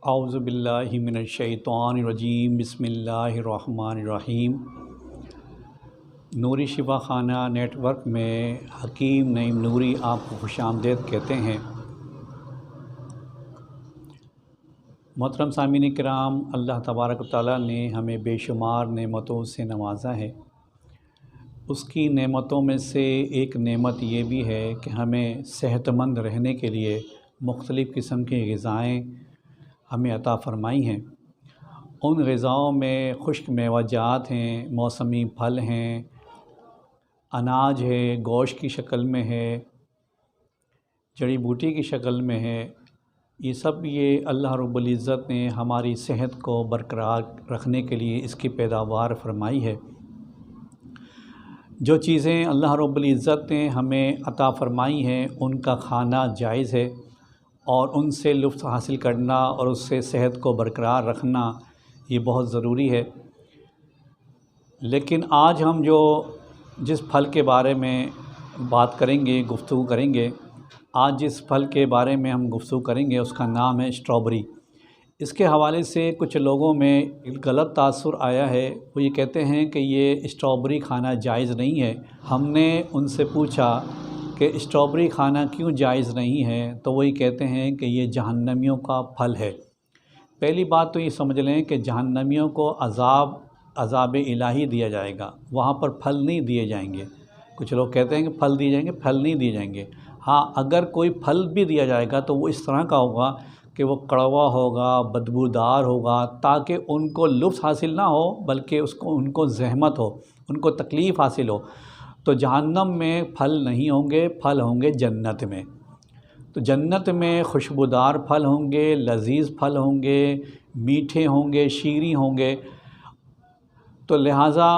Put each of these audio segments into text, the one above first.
اعوذ باللہ من الشیطان الرجیم بسم اللہ الرحمن الرحیم۔ نوری شفا خانہ نیٹ ورک میں حکیم نعیم نوری آپ کو خوش آمدید کہتے ہیں۔ محترم سامعین کرام، اللہ تبارک و تعالیٰ نے ہمیں بے شمار نعمتوں سے نوازا ہے۔ اس کی نعمتوں میں سے ایک نعمت یہ بھی ہے کہ ہمیں صحت مند رہنے کے لیے مختلف قسم کی غذائیں ہمیں عطا فرمائی ہیں۔ ان غذاؤں میں خشک میوہ جات ہیں، موسمی پھل ہیں، اناج ہے، گوشت کی شکل میں ہے، جڑی بوٹی کی شکل میں ہے۔ یہ اللہ رب العزت نے ہماری صحت کو برقرار رکھنے کے لیے اس کی پیداوار فرمائی ہے۔ جو چیزیں اللہ رب العزت نے ہمیں عطا فرمائی ہیں ان کا کھانا جائز ہے، اور ان سے لطف حاصل کرنا اور اس سے صحت کو برقرار رکھنا یہ بہت ضروری ہے۔ لیکن آج ہم جس پھل کے بارے میں بات کریں گے، گفتگو کریں گے، آج جس پھل کے بارے میں ہم گفتگو کریں گے اس کا نام ہے اسٹرابری۔ اس کے حوالے سے کچھ لوگوں میں غلط تاثر آیا ہے۔ وہ یہ کہتے ہیں کہ یہ اسٹرابری کھانا جائز نہیں ہے۔ ہم نے ان سے پوچھا کہ اسٹرابری کھانا کیوں جائز نہیں ہے، تو وہی کہتے ہیں کہ یہ جہنمیوں کا پھل ہے۔ پہلی بات تو یہ سمجھ لیں کہ جہنمیوں کو عذاب الہی دیا جائے گا، وہاں پر پھل نہیں دیے جائیں گے۔ کچھ لوگ کہتے ہیں کہ پھل دیے جائیں گے، پھل نہیں دیے جائیں گے۔ ہاں، اگر کوئی پھل بھی دیا جائے گا تو وہ اس طرح کا ہوگا کہ وہ کڑوا ہوگا، بدبودار ہوگا، تاکہ ان کو لطف حاصل نہ ہو بلکہ ان کو زحمت ہو، ان کو تکلیف حاصل ہو۔ تو جہنم میں پھل نہیں ہوں گے، پھل ہوں گے جنت میں۔ تو جنت میں خوشبودار پھل ہوں گے، لذیذ پھل ہوں گے، میٹھے ہوں گے، شیریں ہوں گے۔ تو لہٰذا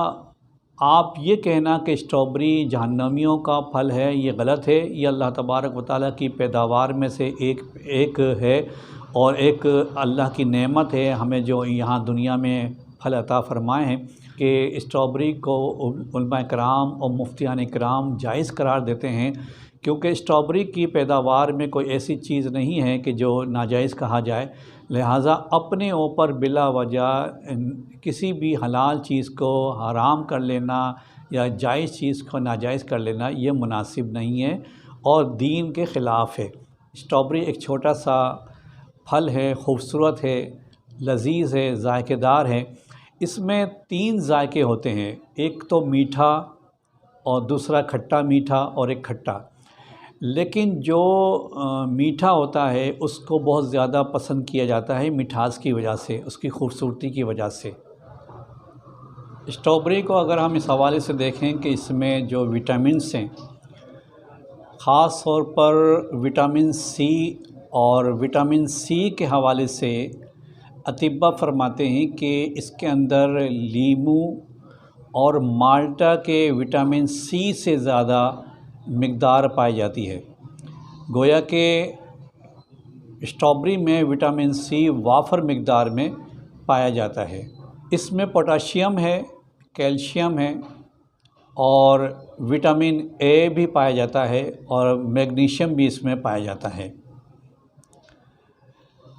آپ یہ کہنا کہ اسٹرابری جہنمیوں کا پھل ہے، یہ غلط ہے۔ یہ اللہ تبارک و تعالیٰ کی پیداوار میں سے ایک ہے، اور ایک اللہ کی نعمت ہے ہمیں جو یہاں دنیا میں پھل عطا فرمائے ہیں، کہ اسٹرابری کو علماء کرام اور مفتیان کرام جائز قرار دیتے ہیں، کیونکہ اسٹرابری کی پیداوار میں کوئی ایسی چیز نہیں ہے کہ جو ناجائز کہا جائے۔ لہٰذا اپنے اوپر بلا وجہ کسی بھی حلال چیز کو حرام کر لینا یا جائز چیز کو ناجائز کر لینا یہ مناسب نہیں ہے اور دین کے خلاف ہے۔ اسٹرابری ایک چھوٹا سا پھل ہے، خوبصورت ہے، لذیذ ہے، ذائقہ دار ہے۔ اس میں 3 ذائقے ہوتے ہیں، ایک تو میٹھا اور دوسرا کھٹا میٹھا اور ایک کھٹا۔ لیکن جو میٹھا ہوتا ہے اس کو بہت زیادہ پسند کیا جاتا ہے مٹھاس کی وجہ سے، اس کی خوبصورتی کی وجہ سے۔ اسٹرابری کو اگر ہم اس حوالے سے دیکھیں کہ اس میں جو وٹامنس ہیں، خاص طور پر وٹامن سی، اور وٹامن سی کے حوالے سے اطباء فرماتے ہیں کہ اس کے اندر لیمو اور مالٹا کے وٹامن سی سے زیادہ مقدار پائی جاتی ہے۔ گویا کہ اسٹرابری میں وٹامن سی وافر مقدار میں پایا جاتا ہے۔ اس میں پوٹاشیم ہے، کیلشیم ہے، اور وٹامن اے بھی پایا جاتا ہے، اور میگنیشیم بھی اس میں پایا جاتا ہے۔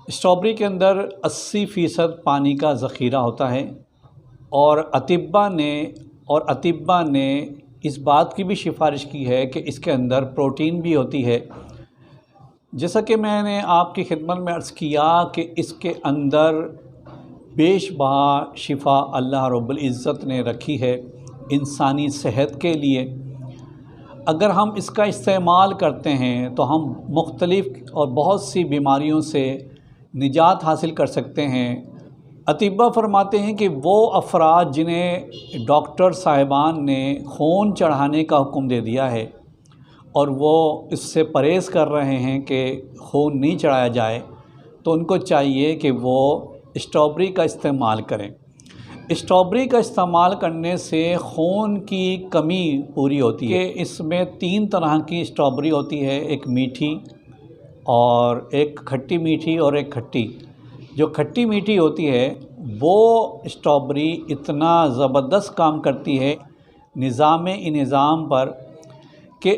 اسٹرابری کے اندر 80% پانی کا ذخیرہ ہوتا ہے، اور اطباء نے اس بات کی بھی سفارش کی ہے کہ اس کے اندر پروٹین بھی ہوتی ہے۔ جیسا کہ میں نے آپ کی خدمت میں عرض کیا کہ اس کے اندر بیش بہا شفا اللہ رب العزت نے رکھی ہے انسانی صحت کے لیے۔ اگر ہم اس کا استعمال کرتے ہیں تو ہم مختلف اور بہت سی بیماریوں سے نجات حاصل کر سکتے ہیں۔ اطباء فرماتے ہیں کہ وہ افراد جنہیں ڈاکٹر صاحبان نے خون چڑھانے کا حکم دے دیا ہے اور وہ اس سے پرہیز کر رہے ہیں کہ خون نہیں چڑھایا جائے، تو ان کو چاہیے کہ وہ اسٹرابری کا استعمال کریں۔ اسٹرابری کا استعمال کرنے سے خون کی کمی پوری ہوتی ہے۔ اس میں 3 طرح کی اسٹرابری ہوتی ہے، ایک میٹھی اور ایک کھٹی میٹھی اور ایک کھٹی۔ جو کھٹی میٹھی ہوتی ہے وہ اسٹرابری اتنا زبردست کام کرتی ہے نظام پر کہ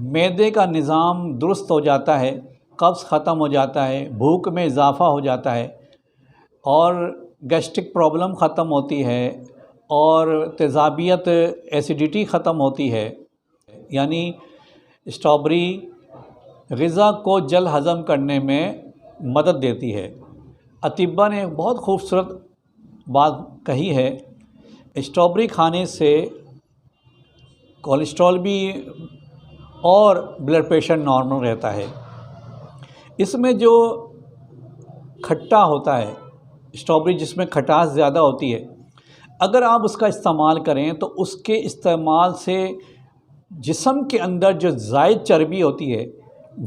معدے کا نظام درست ہو جاتا ہے، قبض ختم ہو جاتا ہے، بھوک میں اضافہ ہو جاتا ہے۔ اور گیسٹرک پرابلم ختم ہوتی ہے اور تیزابیت ایسیڈیٹی ختم ہوتی ہے۔ یعنی اسٹرابری غذا کو جلد ہضم کرنے میں مدد دیتی ہے۔ اطباء نے ایک بہت خوبصورت بات کہی ہے، اسٹرابری کھانے سے کولیسٹرول بھی اور بلڈ پریشر نارمل رہتا ہے۔ اس میں جو کھٹا ہوتا ہے، اسٹرابری جس میں کھٹاس زیادہ ہوتی ہے، اگر آپ اس کا استعمال کریں تو اس کے استعمال سے جسم کے اندر جو زائد چربی ہوتی ہے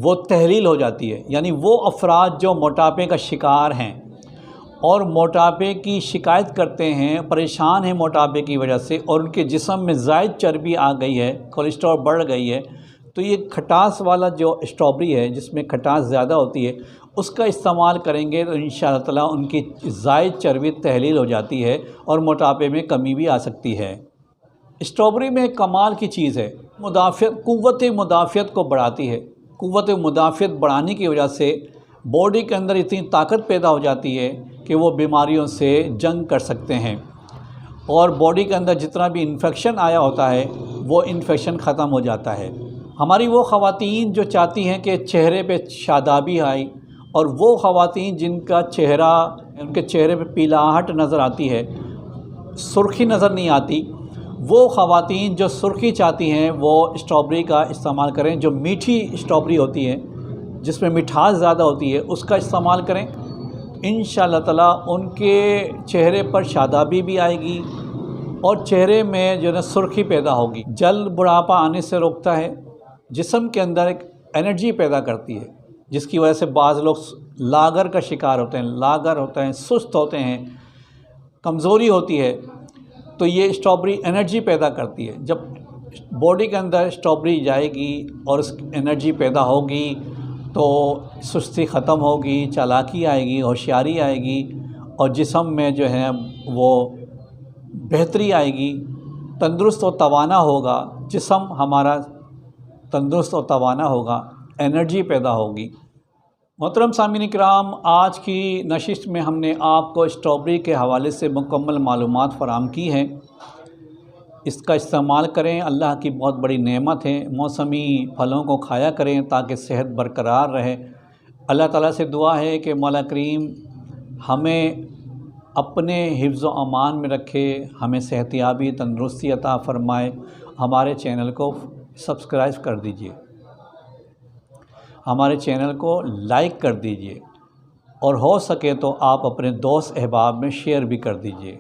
وہ تحلیل ہو جاتی ہے۔ یعنی وہ افراد جو موٹاپے کا شکار ہیں اور موٹاپے کی شکایت کرتے ہیں، پریشان ہیں موٹاپے کی وجہ سے، اور ان کے جسم میں زائد چربی آ گئی ہے، کولیسٹرول بڑھ گئی ہے، تو یہ کھٹاس والا جو اسٹرابری ہے جس میں کھٹاس زیادہ ہوتی ہے، اس کا استعمال کریں گے تو انشاءاللہ تعالیٰ ان کی زائد چربی تحلیل ہو جاتی ہے اور موٹاپے میں کمی بھی آ سکتی ہے۔ اسٹرابری میں کمال کی چیز ہے، قوت مدافعت کو بڑھاتی ہے۔ قوت مدافعت بڑھانے کی وجہ سے باڈی کے اندر اتنی طاقت پیدا ہو جاتی ہے کہ وہ بیماریوں سے جنگ کر سکتے ہیں، اور باڈی کے اندر جتنا بھی انفیکشن آیا ہوتا ہے وہ انفیکشن ختم ہو جاتا ہے۔ ہماری وہ خواتین جو چاہتی ہیں کہ چہرے پہ شادابی آئے، اور وہ خواتین جن کا چہرہ، ان کے چہرے پہ پیلاہٹ نظر آتی ہے، سرخی نظر نہیں آتی، وہ خواتین جو سرخی چاہتی ہیں وہ اسٹرابری کا استعمال کریں۔ جو میٹھی اسٹرابری ہوتی ہے جس میں مٹھاس زیادہ ہوتی ہے اس کا استعمال کریں، انشاءاللہ تعالیٰ ان کے چہرے پر شادابی بھی آئے گی اور چہرے میں جو ہے سرخی پیدا ہوگی۔ جلد بڑھاپا آنے سے روکتا ہے، جسم کے اندر ایک انرجی پیدا کرتی ہے جس کی وجہ سے بعض لوگ لاغر کا شکار ہوتے ہیں، لاغر ہوتے ہیں، سست ہوتے ہیں، کمزوری ہوتی ہے، تو یہ اسٹرابری انرجی پیدا کرتی ہے۔ جب باڈی کے اندر اسٹرابری جائے گی اور اس انرجی پیدا ہوگی تو سستی ختم ہوگی، چالاکی آئے گی، ہوشیاری آئے گی، اور جسم میں جو ہے وہ بہتری آئے گی، تندرست و توانا ہوگا، جسم ہمارا تندرست و توانا ہوگا، انرجی پیدا ہوگی۔ محترم سامعین کرام، آج کی نشست میں ہم نے آپ کو اسٹرابری کے حوالے سے مکمل معلومات فراہم کی ہیں۔ اس کا استعمال کریں، اللہ کی بہت بڑی نعمت ہے۔ موسمی پھلوں کو کھایا کریں تاکہ صحت برقرار رہے۔ اللہ تعالیٰ سے دعا ہے کہ مولا کریم ہمیں اپنے حفظ و امان میں رکھے، ہمیں صحت یابی تندرستی عطا فرمائے۔ ہمارے چینل کو سبسکرائب کر دیجئے، ہمارے چینل کو لائک کر دیجئے، اور ہو سکے تو آپ اپنے دوست احباب میں شیئر بھی کر دیجئے۔